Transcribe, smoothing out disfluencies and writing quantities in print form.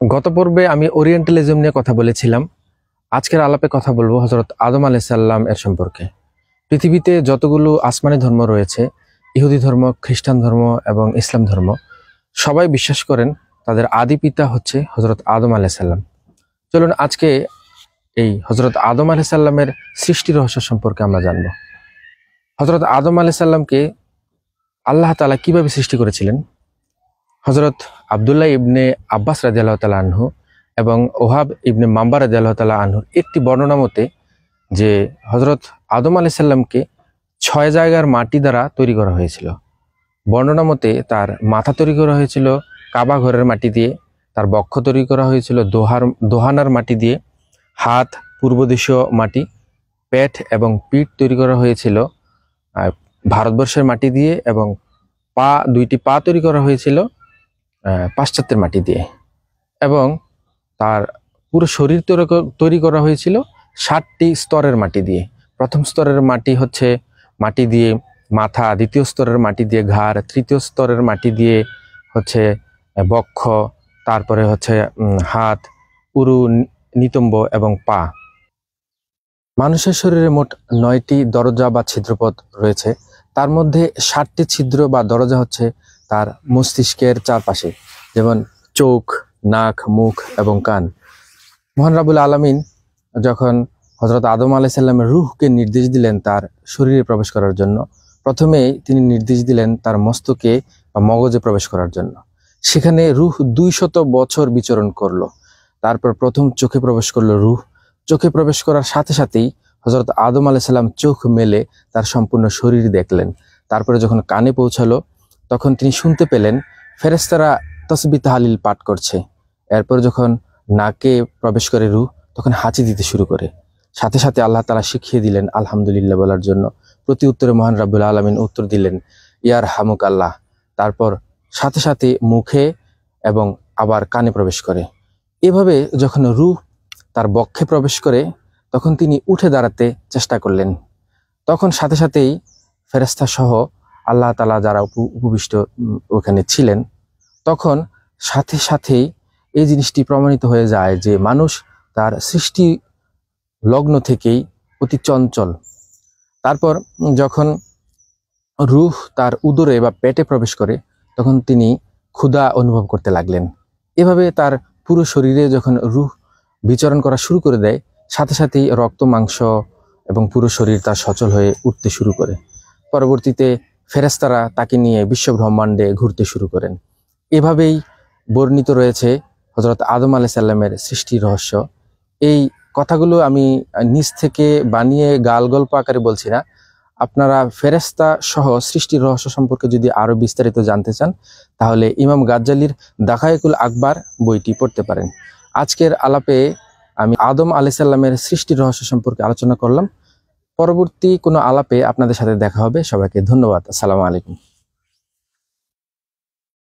গত পর্বে আমি ওরিয়েন্টালিজম নিয়ে কথা বলেছিলাম। আজকের আলাপে কথা বলবো হযরত আদম আলাইহিস সালাম এর সম্পর্কে। পৃথিবীতে যতগুলো আসমানি ধর্ম রয়েছে, ইহুদি ধর্ম, খ্রিস্টান ধর্ম এবং ইসলাম ধর্ম, সবাই বিশ্বাস করেন তাদের আদি পিতা হচ্ছে হযরত আদম আলাইহিস সালাম। চলুন আজকে এই হযরত আদম আলাইহিস সালামের সৃষ্টি রহস্য সম্পর্কে আমরা জানব। হযরত আদম আলাইহিস সালামকে আল্লাহ তাআলা কিভাবে সৃষ্টি করেছিলেন? হযরত আব্দুল্লাহ ইবনে আব্বাস রাদিয়াল্লাহু তাআলা আনহু এবং ওহাব ইবনে মাম্বা রাদিয়াল্লাহু তাআলা আনহুর একটি বর্ণনা মতে যে হযরত আদম আলাইহিস সালামকে 6 জায়গার মাটি দ্বারা তৈরি করা হয়েছিল। বর্ণনা মতে তার মাথা তৈরি করা হয়েছিল কাবা ঘরের মাটি দিয়ে, তার বক্ষ তৈরি করা হয়েছিল দোহানার মাটি দিয়ে, হাত পূর্বদেশীয় মাটি, পেট এবং পিঠ তৈরি করা হয়েছিল ভারতবর্ষের মাটি দিয়ে এবং দুইটি পা তৈরি করা হয়েছিল পাশ্চাত্যের মাটি দিয়ে, এবং তার পুরো শরীর তৈরি করা হয়েছিল 7টি স্তরের মাটি দিয়ে। প্রথম স্তরের মাটি হচ্ছে মাটি দিয়ে মাথা, দ্বিতীয় স্তরের মাটি দিয়ে ঘাড়, তৃতীয় স্তরের মাটি দিয়ে হচ্ছে বক্ষ, তারপরে হচ্ছে হাত, উরু, নিতম্ব এবং পা। মানুষের শরীরে মোট 9টি দরজা বা ছিদ্রপথ রয়েছে। তার মধ্যে 7টি ছিদ্র বা দরজা হচ্ছে তার মস্তিষ্কের চারপাশে, যেমন চোখ, নাক, মুখ এবং কান। মহান রাব্বুল আলামিন যখন হযরত আদম আলাইহিস সালামের রূহকে নির্দেশ দিলেন তার শরীরে প্রবেশ করার জন্য, প্রথমেই তিনি নির্দেশ দিলেন তার মস্তকে বা মগজে প্রবেশ করার জন্য। সেখানে রূহ 200 বছর বিচরণ করলো। তারপর প্রথম চোখে প্রবেশ করলো রূহ। চোখে প্রবেশ করার সাথে সাথেই হযরত আদম আলাইহিস সালাম চোখ মেলে তার সম্পূর্ণ শরীর দেখলেন। তারপরে যখন কানে পৌঁছালো তখন তিনি শুনতে পেলেন ফেরেশতারা তাসবিহ তাহলিল পাঠ করছে। এরপর যখন নাকে প্রবেশ করে রূহ, তখন হাঁচি দিতে শুরু করে। সাথে সাথে আল্লাহ তাআলা শিখিয়ে দিলেন আলহামদুলিল্লাহ বলার জন্য। প্রতি উত্তরে মহান রাব্বুল আলামিন উত্তর দিলেন ইয়ার হামুক আল্লাহ। তারপর সাথে সাথে মুখে এবং আবার কানে প্রবেশ করে। এভাবে যখন রূহ তার বক্ষে প্রবেশ করে তখন তিনি উঠে দাঁড়াতে চেষ্টা করলেন। তখন সাথে সাথেই ফেরেশতা সহ আল্লাহ তাআলা যারা উপবিষ্ট ওখানে ছিলেন, তখন সাথে সাথেই এই জিনিসটি প্রমাণিত হয়ে যায় যে মানুষ তার সৃষ্টি লগ্ন থেকেই অতি চঞ্চল। তারপর যখন রূহ তার উদরে বা পেটে প্রবেশ করে তখন তিনি ক্ষুধা অনুভব করতে লাগলেন। এভাবে তার পুরো শরীরে যখন রূহ বিচরণ করা শুরু করে দেয়, সাথে সাথেই রক্ত, মাংস এবং পুরো শরীর তার সচল হয়ে উঠতে শুরু করে। পরবর্তীতে ফেরেশতারা তাকে নিয়ে বিশ্ব ব্রহ্মাণ্ডে ঘুরতে শুরু করেন। এভাবেই বর্ণিত রয়েছে হযরত আদম আলাইহিস সালামের সৃষ্টি রহস্য। এই কথাগুলো আমি নিজ থেকে বানিয়ে গাল গল্প আকারে বলছি না। আপনারা ফেরেশতা সহ সৃষ্টির রহস্য সম্পর্কে যদি আরো বিস্তারিত জানতে চান, তাহলে ইমাম গাজ্জালির দাখায়েকুল আকবার বইটি পড়তে পারেন। আজকের আলাপে আমি আদম আলাইহিস সালামের সৃষ্টির রহস্য সম্পর্কে আলোচনা করলাম। পরবর্তী কোনো আলাপে আপনাদের সাথে দেখা হবে। সবাইকে ধন্যবাদ। আসসালামু আলাইকুম।